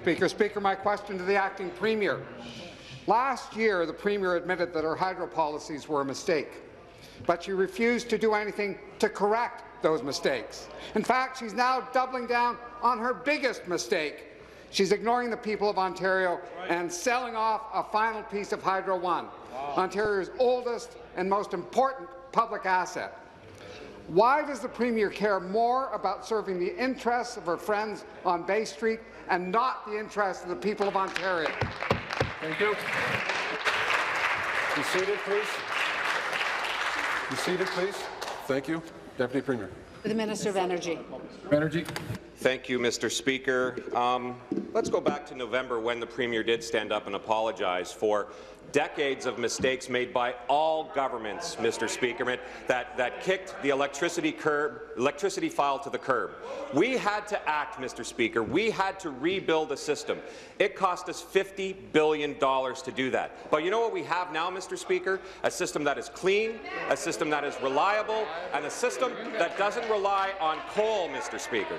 Speaker. Speaker, my question to the acting Premier. Last year, the Premier admitted that her hydro policies were a mistake, but she refused to do anything to correct those mistakes. In fact, she's now doubling down on her biggest mistake. She's ignoring the people of Ontario and selling off a final piece of Hydro One, Ontario's oldest and most important public asset. Why does the Premier care more about serving the interests of her friends on Bay Street and not the interests of the people of Ontario? Thank you. Be seated, please. Be seated, please. Thank you. Deputy Premier. The Minister of Energy. Thank you, Mr. Speaker. Let's go back to November when the Premier did stand up and apologize for decades of mistakes made by all governments, Mr. Speaker, that kicked the electricity file to the curb. We had to act, Mr. Speaker. We had to rebuild a system. It cost us $50 billion to do that. But you know what we have now, Mr. Speaker? A system that is clean, a system that is reliable, and a system that doesn't rely on coal, Mr. Speaker.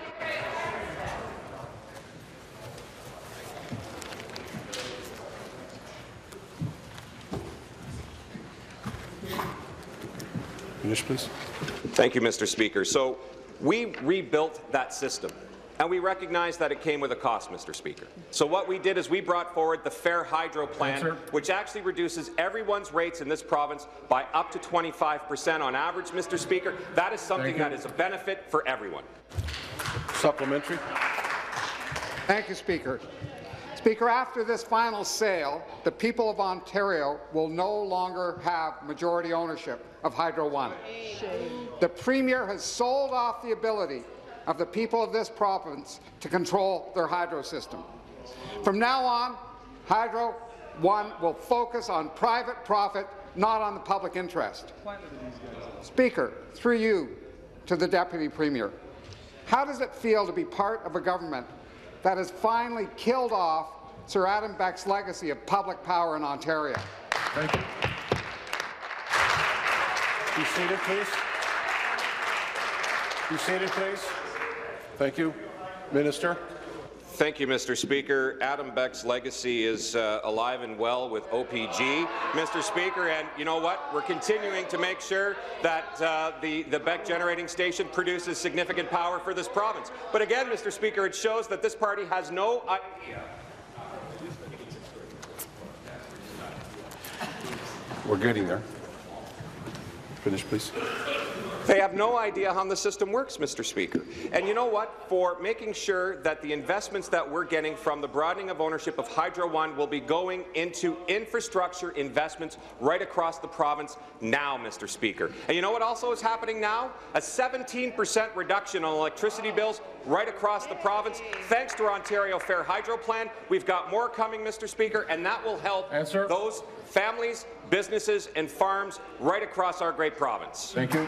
Finish, please. Thank you, Mr. Speaker. So we rebuilt that system, and we recognize that it came with a cost, Mr. Speaker. So what we did is we brought forward the Fair Hydro Plan, which actually reduces everyone's rates in this province by up to 25% on average, Mr. Speaker. That is something that is a benefit for everyone. Supplementary. Thank you, Speaker. Speaker, after this final sale, the people of Ontario will no longer have majority ownership of Hydro One. The Premier has sold off the ability of the people of this province to control their hydro system. From now on, Hydro One will focus on private profit, not on the public interest. Speaker, through you to the Deputy Premier, how does it feel to be part of a government that has finally killed off Sir Adam Beck's legacy of public power in Ontario? Thank you. Be seated, please. Be seated, please. Thank you. Minister. Thank you, Mr. Speaker. Adam Beck's legacy is alive and well with OPG, Mr. Speaker, and you know what? We're continuing to make sure that the Beck generating station produces significant power for this province. But again, Mr. Speaker, it shows that this party has no idea. We're getting there. Finish, please. They have no idea how the system works, Mr. Speaker. And you know what? For making sure that the investments that we're getting from the broadening of ownership of Hydro One will be going into infrastructure investments right across the province now, Mr. Speaker. And you know what also is happening now? A 17% reduction on electricity bills right across the province. Thanks to our Ontario Fair Hydro Plan, we've got more coming, Mr. Speaker, and that will help those families, businesses and farms right across our great province. Thank you.